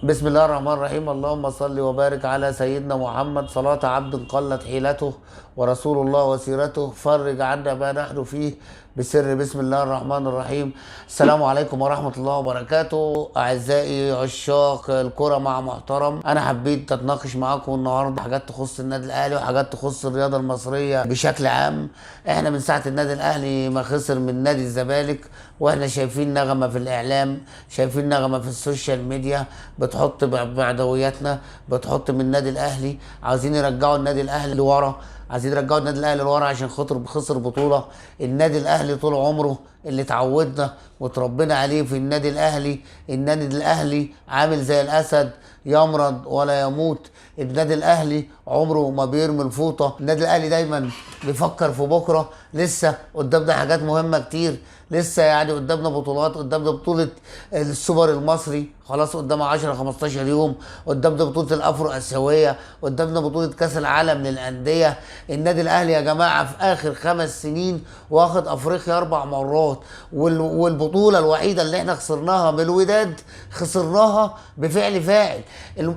بسم الله الرحمن الرحيم. اللهم صل وبارك على سيدنا محمد صلاة عبد قلت حيلته ورسول الله وسيرته، فرج عنا ما نحن فيه بسر بسم الله الرحمن الرحيم. السلام عليكم ورحمة الله وبركاته. أعزائي عشاق الكرة مع محترم، أنا حبيت أتناقش معاكم النهاردة حاجات تخص النادي الأهلي وحاجات تخص الرياضة المصرية بشكل عام. إحنا من ساعة النادي الأهلي ما خسر من نادي الزمالك وإحنا شايفين نغمة في الإعلام، شايفين نغمة في السوشيال ميديا بتحط بعدوياتنا، بتحط من النادي الأهلي، عاوزين يرجعوا النادي الأهلي لورا، عايزين يرجعوا النادي الاهلي لورا عشان خسر بطوله. النادي الاهلي طول عمره اللي اتعودنا وتربينا عليه في النادي الاهلي، النادي الاهلي عامل زي الاسد يمرض ولا يموت. النادي الاهلي عمره ما بيرمي الفوطه، النادي الاهلي دايما بيفكر في بكره. لسه قدامنا حاجات مهمه كتير، لسه يعني قدامنا بطولات، قدامنا بطوله السوبر المصري خلاص قدامها 10 15 يوم، قدامنا بطوله الافرو اسيويه، قدامنا بطوله كاس العالم للانديه. النادي الاهلي يا جماعه في اخر 5 سنين واخد افريقيا 4 مرات، والبطوله الوحيده اللي احنا خسرناها من الوداد خسرناها بفعل فاعل.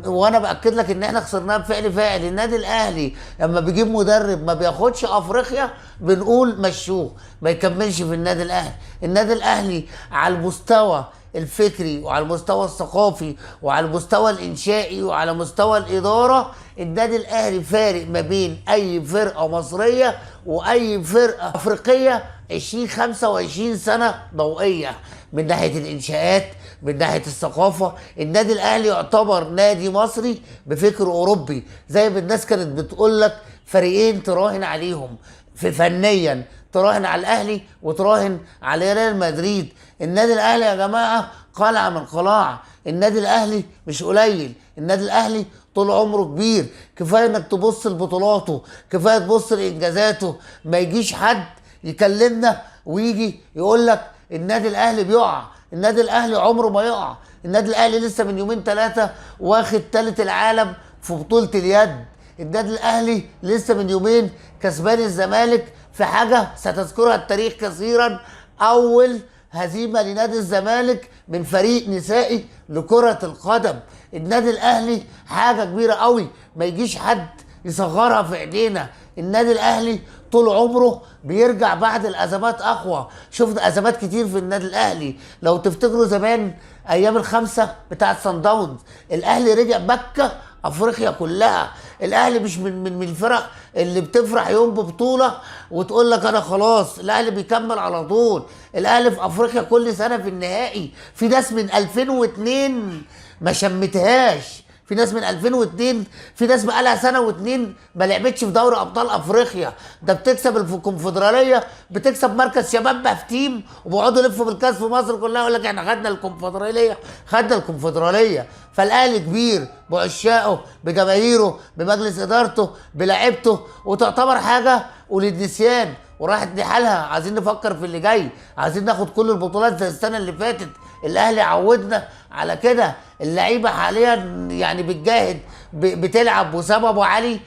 وانا باكد لك ان احنا خسرناها بفعل فاعل. النادي الاهلي لما بيجيب مدرب ما بياخدش افريقيا بنقول مشوه، ما يكملش في النادي الاهلي. النادي الاهلي على المستوى الفكري وعلى المستوى الثقافي وعلى المستوى الانشائي وعلى مستوى الاداره، النادي الاهلي فارق ما بين اي فرقه مصريه واي فرقه افريقيه 20 25 سنه ضوئيه، من ناحيه الانشاءات، من ناحيه الثقافه. النادي الاهلي يعتبر نادي مصري بفكر اوروبي، زي ما الناس كانت بتقول لك فريقين تراهن عليهم في فنيا، تراهن على الاهلي وتراهن على ريال مدريد. النادي الاهلي يا جماعه قلعه من قلاع، النادي الاهلي مش قليل، النادي الاهلي طول عمره كبير. كفايه انك تبص لبطولاته، كفايه تبص لانجازاته. ما يجيش حد يكلمنا ويجي يقول لك النادي الاهلي بيقع، النادي الاهلي عمره ما يقع. النادي الاهلي لسه من يومين 3 واخد ثالث العالم في بطوله اليد. النادي الاهلي لسه من يومين كسبان الزمالك في حاجه ستذكرها التاريخ كثيرا، اول هزيمه لنادي الزمالك من فريق نسائي لكره القدم. النادي الاهلي حاجه كبيره قوي، ما يجيش حد يصغرها في ايدينا. النادي الاهلي طول عمره بيرجع بعد الازمات اقوى. شفنا ازمات كتير في النادي الاهلي، لو تفتكروا زمان ايام الخمسه بتاعت صن داونز، الاهلي رجع مكه افريقيا كلها. الاهلي مش من الفرق اللي بتفرح يوم ببطوله وتقول لك انا خلاص، الاهلي بيكمل على طول. الاهلي في افريقيا كل سنه في النهائي. في ناس من 2002 ما شمتهاش، في ناس من 2002، في ناس بقى لها سنه واتنين ما لعبتش في دوري ابطال افريقيا. ده بتكسب الكونفدراليه، بتكسب مركز شباب بقى في تيم، وبيقعدوا يلفوا بالكاس في مصر كلها يقول لك احنا خدنا الكونفدراليه، خدنا الكونفدراليه. فالاهلي كبير بعشاقه، بجماهيره، بمجلس ادارته، بلاعيبته، وتعتبر حاجه وللنسيان وراحت لحالها. عايزين نفكر في اللي جاي، عايزين ناخد كل البطولات زي السنه اللي فاتت. الاهلي عودنا على كده. اللعيبه حاليا يعني بتجاهد، بتلعب. وسام ابو علي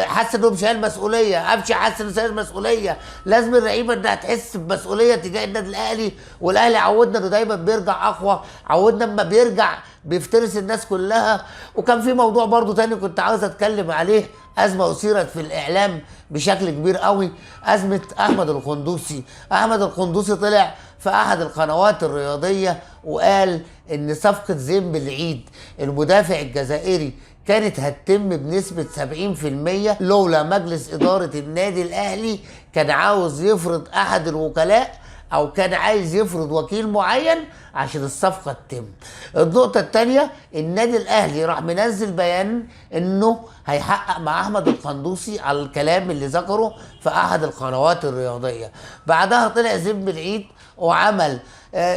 حاسس انه مش شايل مسؤوليه، قفشه حاسس انه شايل مسؤوليه. لازم اللعيبه انها تحس بمسؤوليه تجاه النادي الاهلي. والاهلي عودنا انه دايما بيرجع اقوى، عودنا اما بيرجع بيفترس الناس كلها. وكان في موضوع برضو تاني كنت عاوز اتكلم عليه، ازمه اثيرت في الاعلام بشكل كبير قوي، ازمه احمد القندوسي. احمد القندوسي طلع في احد القنوات الرياضيه وقال ان صفقه زين بالعيد المدافع الجزائري كانت هتتم بنسبة 70% لولا مجلس إدارة النادي الأهلي كان عاوز يفرض أحد الوكلاء، أو كان عايز يفرض وكيل معين عشان الصفقة تتم. النقطة التانية، النادي الأهلي راح منزل بيان إنه هيحقق مع أحمد القندوسي على الكلام اللي ذكره في أحد القنوات الرياضية. بعدها طلع زين بالعيد وعمل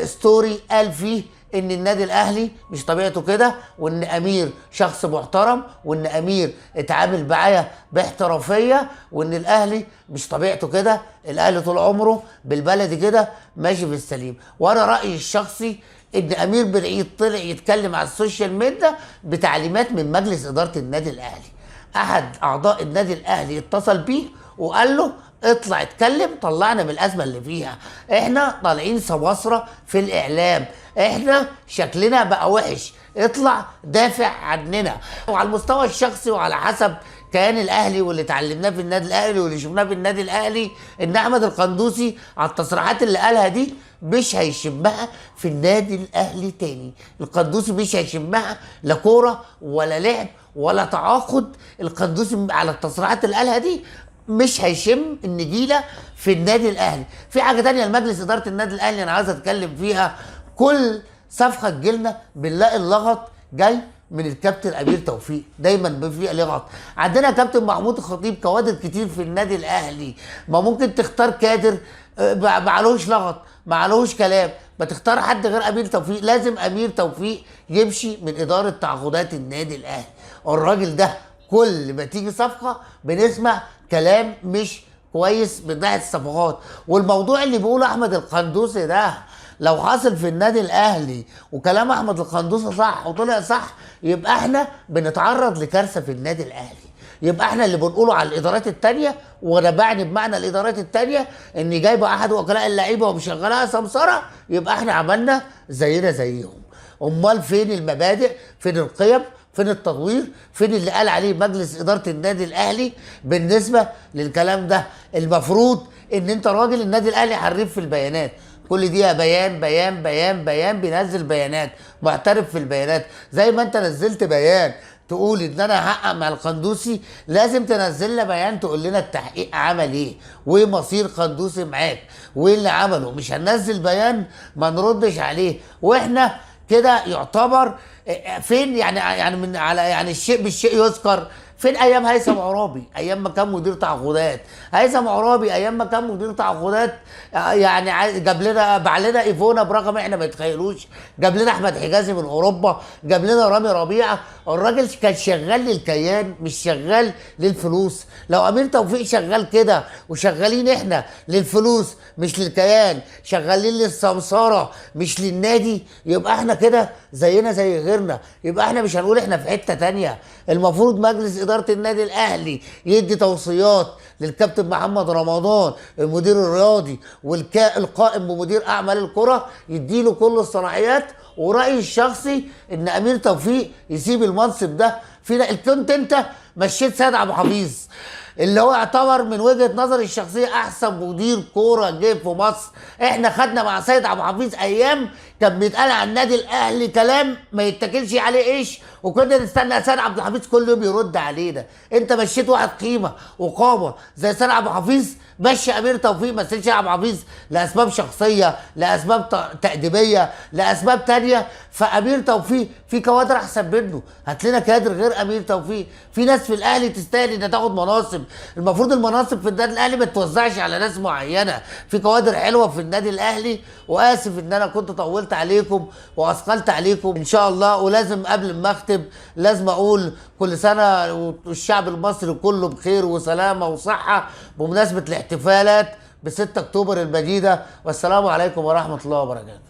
ستوري قال فيه ان النادي الاهلي مش طبيعته كده، وان امير شخص محترم، وان امير اتعامل معايا باحترافيه، وان الاهلي مش طبيعته كده. الاهلي طول عمره بالبلدي كده ماشي في السليم. وانا رايي الشخصي ان امير بالعيد طلع يتكلم على السوشيال ميديا بتعليمات من مجلس اداره النادي الاهلي. احد اعضاء النادي الاهلي اتصل بيه وقال له اطلع اتكلم، طلعنا من الازمه اللي فيها. احنا طالعين سماسره في الاعلام، احنا شكلنا بقى وحش، اطلع دافع عننا. وعلى المستوى الشخصي وعلى حسب كيان الاهلي واللي اتعلمناه في النادي الاهلي واللي شفناه في النادي الاهلي، ان احمد القندوسي على التصريحات اللي قالها دي مش هيشمها في النادي الاهلي تاني. القندوسي مش هيشمها لا كوره ولا لعب ولا تعاقد. القندوسي على التصريحات اللي قالها دي مش هيشم النجيله في النادي الاهلي. في حاجه تانية لمجلس اداره النادي الاهلي انا عايز اتكلم فيها. كل صفقه تجيلنا بنلاقي اللغط جاي من الكابتن امير توفيق، دايما في لغط. عندنا كابتن محمود الخطيب كوادر كتير في النادي الاهلي، ما ممكن تختار كادر معلوش لغط معلوش كلام، ما تختار حد غير امير توفيق. لازم امير توفيق يمشي من اداره تعاقدات النادي الاهلي. الراجل ده كل ما تيجي صفقه بنسمع كلام مش كويس من ناحيه الصفقات. والموضوع اللي بيقوله احمد القندوسي ده لو حصل في النادي الاهلي وكلام احمد القندوسي صح وطلع صح، يبقى احنا بنتعرض لكارثه في النادي الاهلي. يبقى احنا اللي بنقوله على الادارات التانيه، وانا بعني بمعنى الادارات التانيه ان جايبه احد وكلاء اللعيبه ومشغلها سمسره، يبقى احنا عملنا زينا زيهم. امال فين المبادئ؟ فين القيم؟ فين التطوير؟ فين اللي قال عليه مجلس اداره النادي الاهلي بالنسبه للكلام ده؟ المفروض ان انت راجل النادي الاهلي حريف في البيانات، كل دقيقه بيان بيان بيان بيان، بينزل بيانات، معترف في البيانات. زي ما انت نزلت بيان تقول ان انا هحقق مع القندوسي، لازم تنزل لنا بيان تقول لنا التحقيق عمل ايه وايه مصير قندوسي معاك وايه اللي عمله. مش هننزل بيان ما نردش عليه، واحنا كده يعتبر فين يعني من على يعني الشيء بالشيء يذكر. فين ايام هيثم عرابي ايام ما كان مدير تعاقدات؟ هيثم عرابي ايام ما كان مدير تعاقدات يعني جاب لنا باع لنا ايفونا برقم احنا ما نتخيلوش، جاب لنا احمد حجازي من اوروبا، جاب لنا رامي ربيعه. الراجل كان شغال للكيان مش شغال للفلوس. لو امير توفيق شغال كده وشغالين احنا للفلوس مش للكيان، شغالين للسمساره مش للنادي، يبقى احنا كده زينا زي غيرنا. يبقى احنا مش هنقول احنا في حته تانيه. المفروض مجلس اداره النادي الاهلي يدي توصيات للكابتن محمد رمضان المدير الرياضي والقائم بمدير اعمال الكره، يديله كل الصلاحيات. ورايي الشخصي ان امير توفيق يسيب المنصب ده. كنت انت مشيت سيد عبد الحفيظ اللي هو يعتبر من وجهه نظري الشخصيه احسن مدير كوره جه في مصر. احنا خدنا مع سيد عبد الحفيظ ايام كان بيتقال عن النادي الاهلي كلام ما يتاكلش عليه ايش، وكنا نستنى سيد عبد الحفيظ كل يوم يرد علينا. انت مشيت واحد قيمه وقامه زي سيد عبد الحفيظ، مشي امير توفيق ما سيدش عبد الحفيظ لاسباب شخصيه، لاسباب تاديبيه، لاسباب تانيه. فامير توفيق في كوادر احسن منه، هات لنا كادر غير امير توفيق. في ناس في الاهلي تستاهل انها تاخد مناصب. المفروض المناصب في النادي الاهلي ما توزعش على ناس معينه. في كوادر حلوه في النادي الاهلي. واسف ان انا كنت طولت عليكم واثقلت عليكم ان شاء الله. ولازم قبل ما اختم لازم اقول كل سنه والشعب المصري كله بخير وسلامه وصحه بمناسبه الاحتفالات ب 6 اكتوبر المجيده. والسلام عليكم ورحمه الله وبركاته.